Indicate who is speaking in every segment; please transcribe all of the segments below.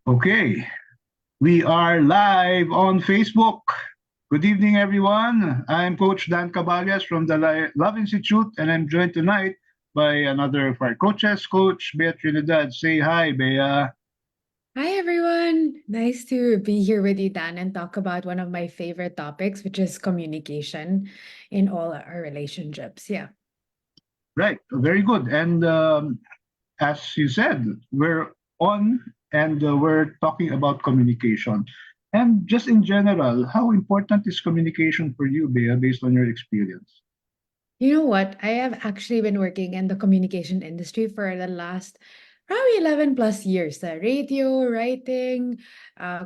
Speaker 1: Okay, we are live on Facebook. Good evening, everyone. I'm Coach Dan Caballas from the Love Institute, and I'm joined tonight by another of our coaches, Coach Bea Trinidad. Say hi, Bea.
Speaker 2: Hi everyone. Nice to be here with you, Dan, and talk about one of my favorite topics, which is communication in all our relationships. Yeah.
Speaker 1: Right, very good. And as you said, we're on and we're talking about communication. And just in general, how important is communication for you, Bea, based on your experience?
Speaker 2: You know what? I have actually been working in the communication industry for the last probably 11 plus years. Radio, writing,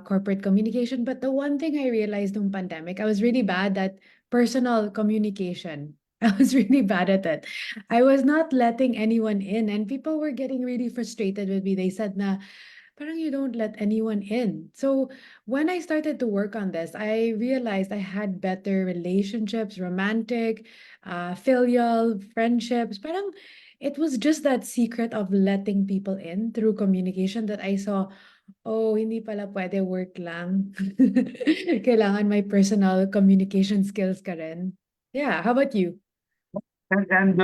Speaker 2: corporate communication. But the one thing I realized in pandemic, I was really bad at personal communication. I was really bad at it. I was not letting anyone in, and people were getting really frustrated with me. They said na, parang you don't let anyone in. So when I started to work on this, I realized I had better relationships, romantic, filial, friendships. Parang it was just that secret of letting people in through communication that I saw, oh, hindi pala pwede work lang. Kailangan may personal communication skills ka rin. Yeah, how about you?
Speaker 1: And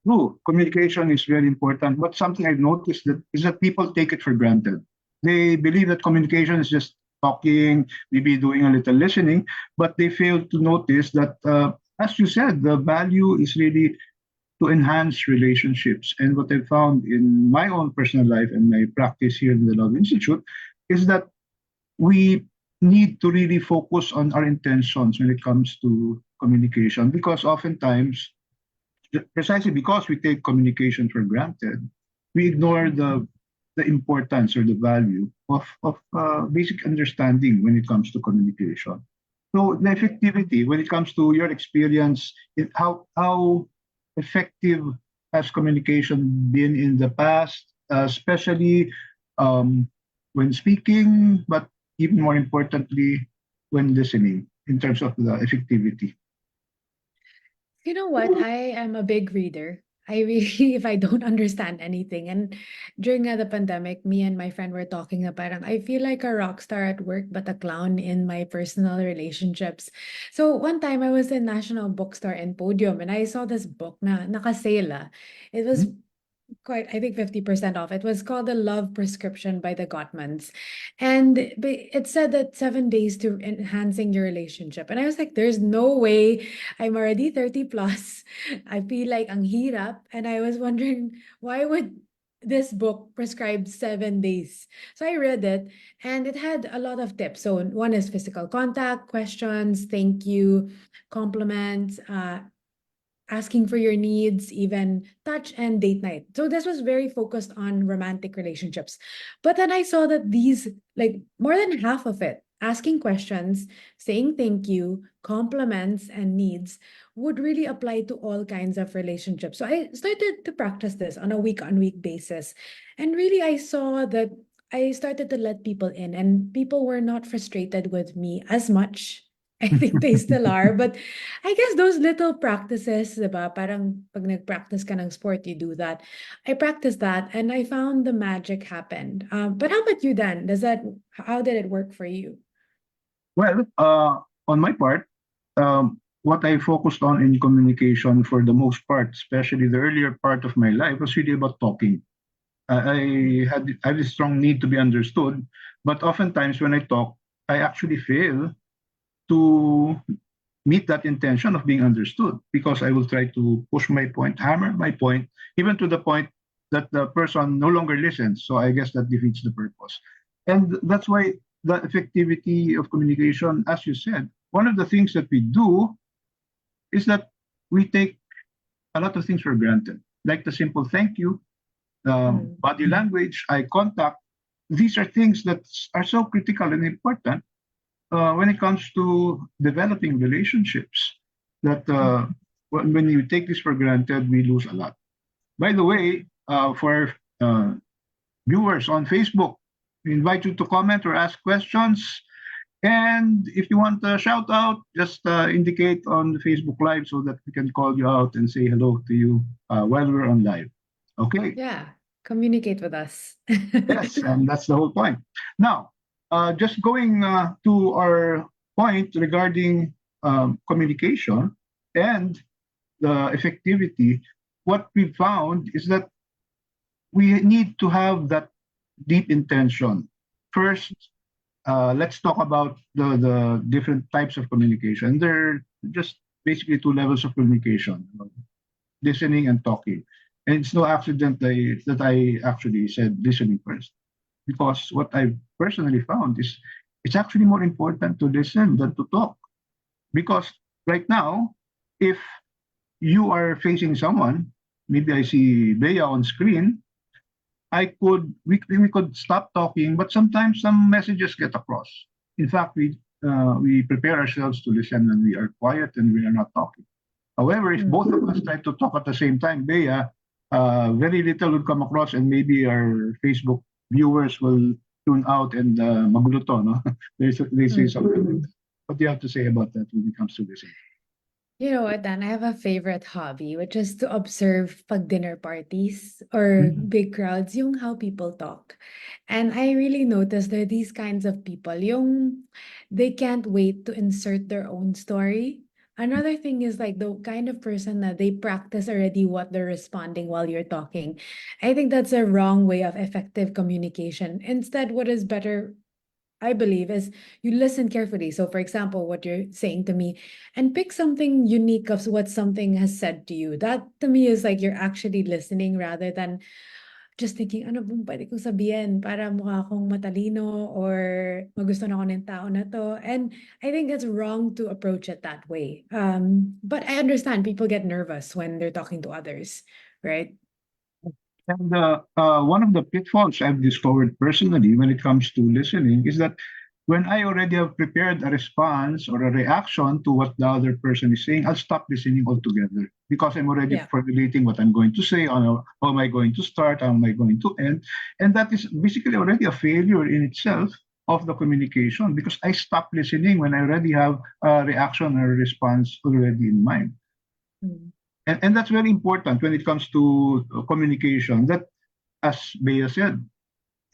Speaker 1: true, communication is very important. But something I've noticed that people take it for granted. They believe that communication is just talking, maybe doing a little listening, but they fail to notice that, as you said, the value is really to enhance relationships. And what I've found in my own personal life and my practice here in the Love Institute is that we need to really focus on our intentions when it comes to communication, because oftentimes, precisely because we take communication for granted, we ignore the importance or the value of basic understanding when it comes to communication. So the effectivity when it comes to your experience, how effective has communication been in the past, especially um, when speaking, but even more importantly when listening in terms of the effectivity.
Speaker 2: You know what? I am a big reader. I really, if I don't understand anything, and during the pandemic, me and my friend were talking na parang I feel like a rock star at work, but a clown in my personal relationships. So one time I was in National Bookstore in Podium, and I saw this book na nakasale. It was quite, I think 50% off. It was called The Love Prescription by the Gottmans. And it said that 7 days to enhancing your relationship. And I was like, there's no way. I'm already 30 plus. I feel like ang hirap. And I was wondering, why would this book prescribe 7 days? So I read it and it had a lot of tips. So one is physical contact, questions, thank you, compliments, asking for your needs, even touch and date night. So this was very focused on romantic relationships. But then I saw that these, like more than half of it, asking questions, saying thank you, compliments, and needs would really apply to all kinds of relationships. So I started to practice this on a week on week basis. And really, I saw that I started to let people in, and people were not frustrated with me as much. I think they still are, but I guess those little practices, diba? Parang pag nag-practice ka ng sport, you do that. I practiced that and I found the magic happened. But how about you, Dan? How did it work for you?
Speaker 1: Well, on my part, what I focused on in communication for the most part, especially the earlier part of my life, was really about talking. I had a strong need to be understood, but oftentimes when I talk, I actually fail to meet that intention of being understood, because I will try to push my point, hammer my point, even to the point that the person no longer listens. So I guess that defeats the purpose. And that's why the effectivity of communication, as you said, one of the things that we do is that we take a lot of things for granted, like the simple thank you,
Speaker 2: Mm.
Speaker 1: body language, eye contact. These are things that are so critical and important when it comes to developing relationships, that when you take this for granted, we lose a lot. By the way, for viewers on Facebook, we invite you to comment or ask questions. And if you want a shout out, just indicate on the Facebook Live so that we can call you out and say hello to you while we're on live. Okay.
Speaker 2: Yeah. Communicate with us.
Speaker 1: Yes, and that's the whole point. Now, just going to our point regarding communication and the effectivity, what we found is that we need to have that deep intention. First, let's talk about the different types of communication. There are just basically two levels of communication: listening and talking. And it's no accident that I actually said listening first, because what I've personally found is it's actually more important to listen than to talk. Because right now, if you are facing someone, maybe I see Bea on screen, we could stop talking, but sometimes some messages get across. In fact, we prepare ourselves to listen when we are quiet and we are not talking. However, if both of us try to talk at the same time, Bea, very little will come across, and maybe our Facebook viewers will tune out and magluto, no? They say something like that. What do you have to say about that when it comes to listening?
Speaker 2: You know what, Dan? I have a favorite hobby, which is to observe pag dinner parties or
Speaker 1: Mhm.
Speaker 2: big crowds, yung how people talk. And I really noticed there are these kinds of people, yung they can't wait to insert their own story. Another thing is like the kind of person that they practice already what they're responding while you're talking. I think that's a wrong way of effective communication. Instead, what is better, I believe, is you listen carefully. So, for example, what you're saying to me, and pick something unique of what something has said to you. That to me is like you're actually listening rather than just thinking, ano bang pwede kong sabihin para mukha akong matalino or magustuhan ako ng tao na to. And I think it's wrong to approach it that way. But I understand people get nervous when they're talking to others, right?
Speaker 1: And one of the pitfalls I've discovered personally when it comes to listening is that when I already have prepared a response or a reaction to what the other person is saying, I'll stop listening altogether because I'm already
Speaker 2: Yeah.
Speaker 1: formulating what I'm going to say, how am I going to start, how am I going to end. And that is basically already a failure in itself of the communication, because I stop listening when I already have a reaction or a response already in mind.
Speaker 2: Mm.
Speaker 1: And that's very important when it comes to communication. That, as Bea said,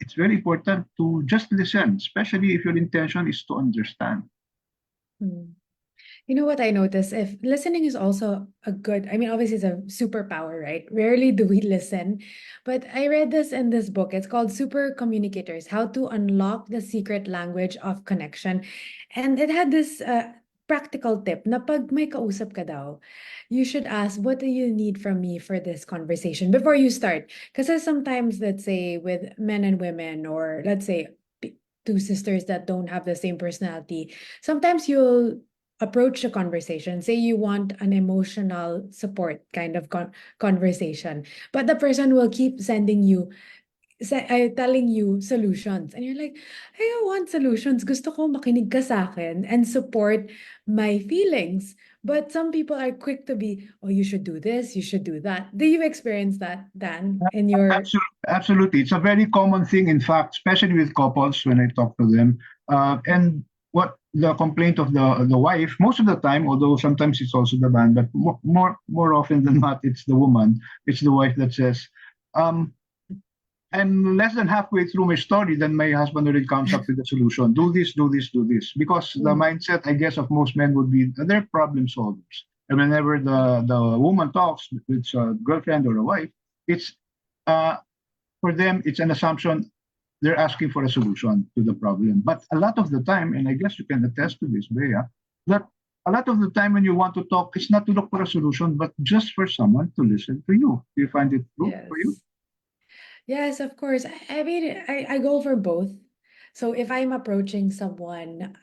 Speaker 1: it's very important to just listen, especially if your intention is to understand.
Speaker 2: Mm. You know what I notice? If listening is also a good, I mean, obviously it's a superpower, right? Rarely do we listen. But I read this in this book. It's called Super Communicators: How to Unlock the Secret Language of Connection. And it had this practical tip na pag may kausap ka daw, you should ask, what do you need from me for this conversation before you start? Because sometimes, let's say, with men and women, or let's say two sisters that don't have the same personality, sometimes you'll approach the conversation. Say you want an emotional support kind of conversation, but the person will keep sending you, telling you solutions. And you're like, I don't want solutions. Gusto ko makinig ka sa akin and support my feelings. But some people are quick to be, oh, you should do this, you should do that. Do you experience that, Dan, in your...
Speaker 1: Absolutely. It's a very common thing, in fact, especially with couples when I talk to them. And what the complaint of the wife, most of the time, although sometimes it's also the man, but more often than not, it's the woman, it's the wife that says, um, I'm less than halfway through my story, then my husband already comes up with a solution. Do this, do this, do this. Because the mindset, I guess, of most men would be they're problem solvers. And whenever the woman talks with a girlfriend or a wife, it's uh, for them, it's an assumption they're asking for a solution to the problem. But a lot of the time, and I guess you can attest to this, Bea, that a lot of the time when you want to talk, it's not to look for a solution, but just for someone to listen to you. Do you find it true for you?
Speaker 2: Yes. Yes, of course. I mean, I go for both. So if I'm approaching someone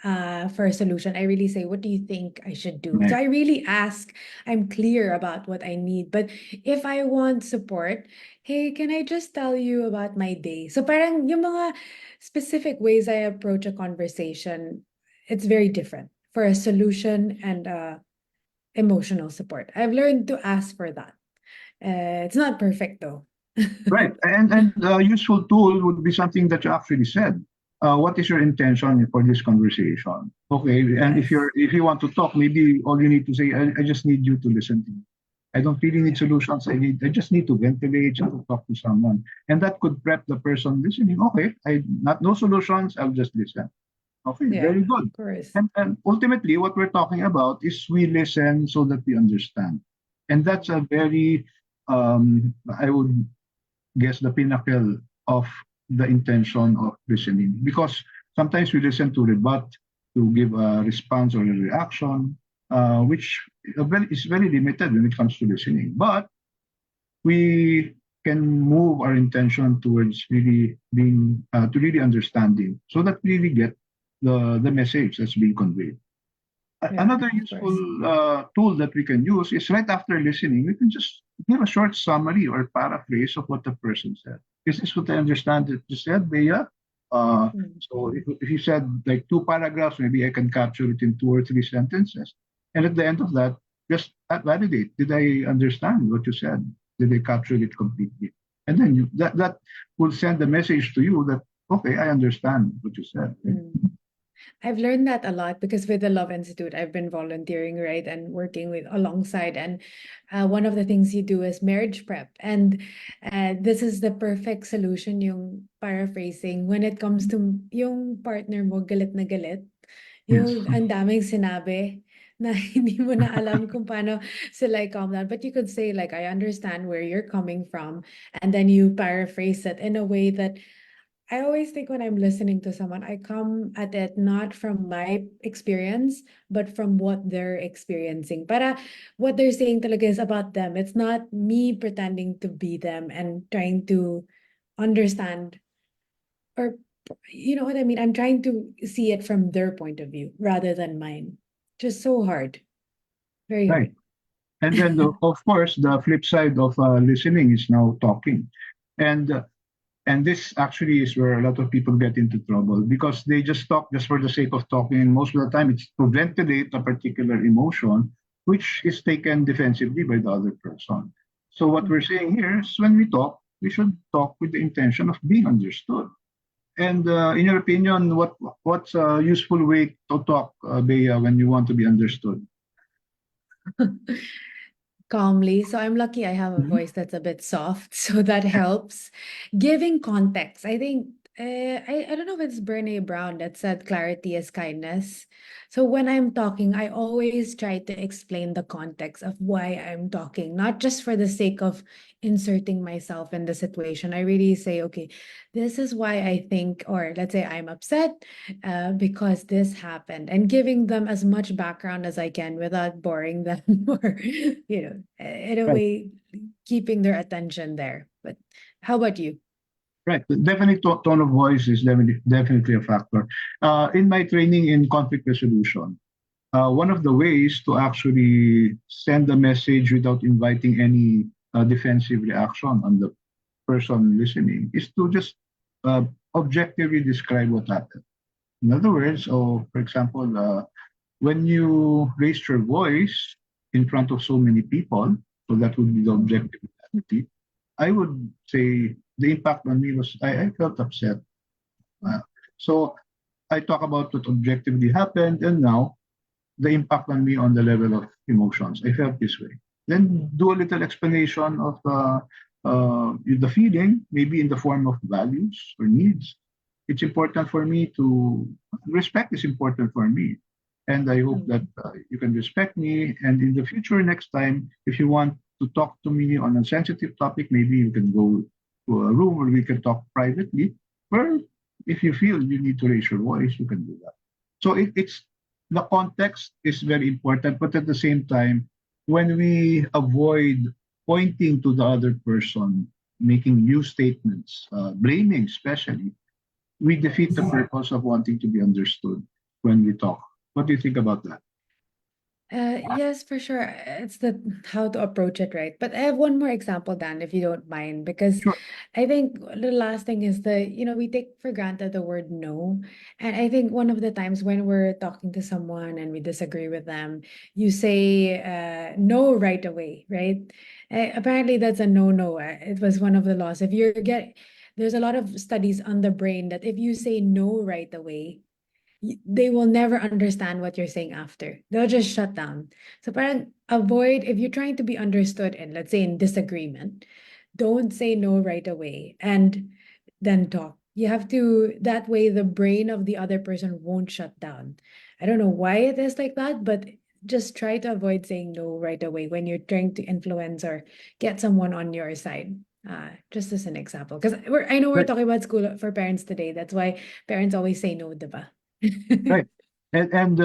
Speaker 2: for a solution, I really say, what do you think I should do? So
Speaker 1: Right.
Speaker 2: I really ask, I'm clear about what I need. But if I want support, hey, can I just tell you about my day? So parang yung mga specific ways I approach a conversation, it's very different for a solution and emotional support. I've learned to ask for that. It's not perfect though.
Speaker 1: Right. And a useful tool would be something that you actually said. What is your intention for this conversation? Okay. And
Speaker 2: Yes.
Speaker 1: if you want to talk, maybe all you need to say, I just need you to listen to me. I don't really need solutions. I just need to ventilate, just to talk to someone. And that could prep the person listening. Okay, I not no solutions, I'll just listen. Okay,
Speaker 2: Yeah,
Speaker 1: very good.
Speaker 2: of course.
Speaker 1: And ultimately, what we're talking about is we listen so that we understand. And that's a very, I would guess, the pinnacle of the intention of listening. Because sometimes we listen to rebut, to give a response or a reaction, which is very limited when it comes to listening. But we can move our intention towards really being to really understanding, so that we really get the message that's being conveyed.
Speaker 2: Yeah,
Speaker 1: Another
Speaker 2: of
Speaker 1: useful
Speaker 2: course.
Speaker 1: tool that we can use is right after listening, we can just give a short summary or paraphrase of what the person said. Is this what I understand that you said, Bea?
Speaker 2: Mm.
Speaker 1: So if you said like two paragraphs, maybe I can capture it in two or three sentences. And at the end of that, just validate. Did I understand what you said? Did I capture it completely? And then that will send a message to you that, okay, I understand what you said.
Speaker 2: Mm. I've learned that a lot because with the Love Institute, I've been volunteering, right, and working with alongside. And one of the things you do is marriage prep. And this is the perfect solution, yung paraphrasing, when it comes to yung partner mo galit na galit,
Speaker 1: Yes.
Speaker 2: yung ang daming sinabi na hindi mo na alam kung paano sila i-calm down. But you could say, like, I understand where you're coming from. And then you paraphrase it in a way that I always think when I'm listening to someone, I come at it not from my experience, but from what they're experiencing. Para what they're saying talaga is about them. It's not me pretending to be them and trying to understand, or you know what I mean? I'm trying to see it from their point of view rather than mine. Just so hard. Very
Speaker 1: Right.
Speaker 2: hard.
Speaker 1: And then, of course, the flip side of listening is now talking. And and this actually is where a lot of people get into trouble, because they just talk just for the sake of talking. And most of the time, it's to ventilate a particular emotion, which is taken defensively by the other person. So what we're saying here is, when we talk, we should talk with the intention of being understood. And in your opinion, what's a useful way to talk, Bea, when you want to be understood?
Speaker 2: Calmly. So I'm lucky I have a
Speaker 1: Mhm.
Speaker 2: voice that's a bit soft, so that helps. Giving context. I think I don't know if it's Brene Brown that said clarity is kindness. So when I'm talking, I always try to explain the context of why I'm talking, not just for the sake of inserting myself in the situation. I really say, okay, this is why I think, or let's say I'm upset because this happened, and giving them as much background as I can without boring them or, in a
Speaker 1: Right.
Speaker 2: way, keeping their attention there. But how about you?
Speaker 1: Right. Definitely, tone of voice is definitely a factor. In my training in conflict resolution, one of the ways to actually send a message without inviting any defensive reaction on the person listening is to just uh, objectively describe what happened. In other words, for example, when you raised your voice in front of so many people, so that would be the objective reality, I would say the impact on me was I felt upset. Uh, so I talk about what objectively happened, and now the impact on me on the level of emotions. I felt this way. Then do a little explanation of the feeling, maybe in the form of values or needs. It's important for me to respect is important for me. And I hope that
Speaker 2: Mm.
Speaker 1: you can respect me. And in the future, next time, if you want to talk to me on a sensitive topic, maybe you can go to a room where we can talk privately. Or if you feel you need to raise your voice, you can do that. So it's the context is very important, but at the same time, when we avoid pointing to the other person, making new statements, blaming especially, we defeat the
Speaker 2: Yes.
Speaker 1: purpose of wanting to be understood when we talk. What do you think about that?
Speaker 2: Yes, for sure. It's the how to approach it, right? But I have one more example, Dan, if you don't mind, because
Speaker 1: Sure.
Speaker 2: I think the last thing is we take for granted the word no. And I think one of the times when we're talking to someone and we disagree with them, you say no right away, right? Apparently that's a no-no. It was one of the laws. There's a lot of studies on the brain that if you say no right away, they will never understand what you're saying after. They'll just shut down. So parang avoid, if you're trying to be understood and let's say in disagreement, don't say no right away and then talk. You have to, that way the brain of the other person won't shut down. I don't know why it is like that, but just try to avoid saying no right away when you're trying to influence or get someone on your side. Just as an example, because I know we're
Speaker 1: Right,
Speaker 2: talking about school for parents today. That's why parents always say no, diba?
Speaker 1: right. And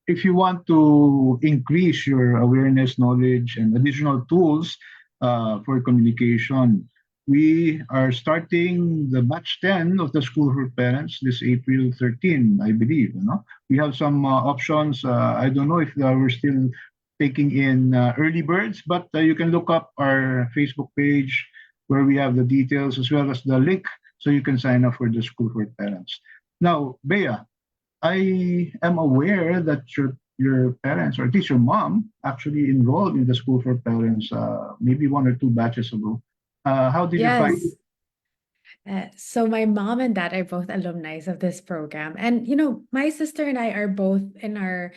Speaker 1: if you want to increase your awareness, knowledge, and additional tools for communication, we are starting the batch 10 of the School for Parents this April 13, I believe. You know, we have some options. I don't know if we're still taking in early birds, but you can look up our Facebook page where we have the details as well as the link so you can sign up for the School for Parents. Now, Bea, I am aware that your parents, or at least your mom, actually enrolled in the School for Parents maybe one or two batches ago. How did you find it?
Speaker 2: Yes. So my mom and dad are both alumni of this program. And my sister and I are both in our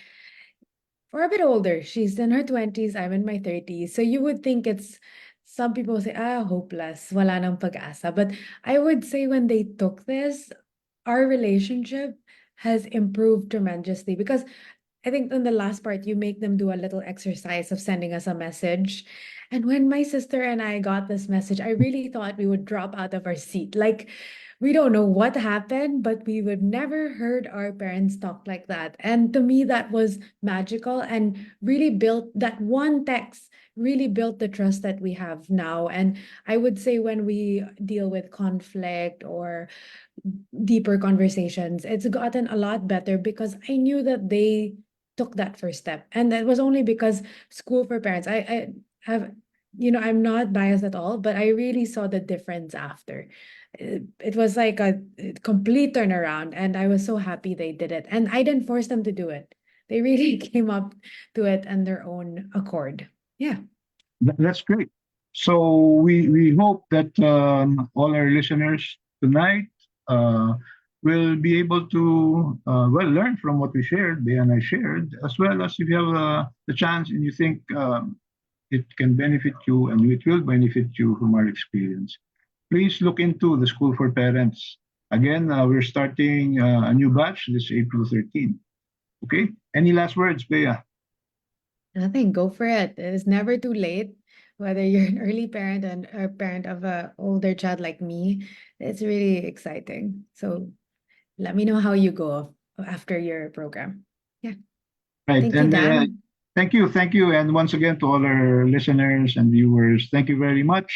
Speaker 2: we're a bit older. She's in her 20s, I'm in my 30s. So you would think it's some people say, hopeless, wala nang pag-asa. But I would say when they took this, our relationship has improved tremendously because I think in the last part, you make them do a little exercise of sending us a message. And when my sister and I got this message, I really thought we would drop out of our seat. Like, we don't know what happened, but we would never heard our parents talk like that. And to me, that was magical and really built that one text really built the trust that we have now. And I would say when we deal with conflict or deeper conversations, it's gotten a lot better because I knew that they took that first step. And that was only because School for Parents, I have, I'm not biased at all, but I really saw the difference after. It was like a complete turnaround, and I was so happy they did it. And I didn't force them to do it. They really came up to it on their own accord. Yeah.
Speaker 1: That's great. So we hope that all our listeners tonight uh, will be able to well learn from what we shared, Bea and I shared, as well as if you have the chance and you think it can benefit you and it will benefit you from our experience. Please look into the School for Parents. Again, we're starting a new batch this April 13. Okay? Any last words, Bea?
Speaker 2: Nothing, go for it. It is never too late. Whether you're an early parent and a parent of a older child like me, it's really exciting. So let me know how you go after your program. Yeah.
Speaker 1: Right.
Speaker 2: Thank you,
Speaker 1: And
Speaker 2: Dan.
Speaker 1: thank you. Thank you. And once again, to all our listeners and viewers, thank you very much.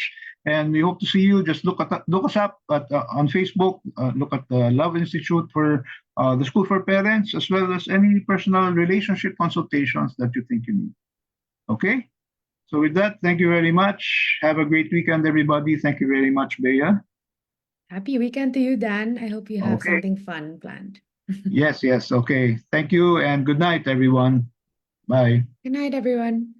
Speaker 1: And we hope to see you. Just look us up on Facebook. Look at the Love Institute for the School for Parents, as well as any personal relationship consultations that you think you need. Okay? So with that, thank you very much. Have a great weekend, everybody. Thank you very much, Bea.
Speaker 2: Happy weekend to you, Dan. I hope you have
Speaker 1: Okay.
Speaker 2: something fun planned.
Speaker 1: Yes, yes. Okay. Thank you and good night, everyone. Bye.
Speaker 2: Good night, everyone.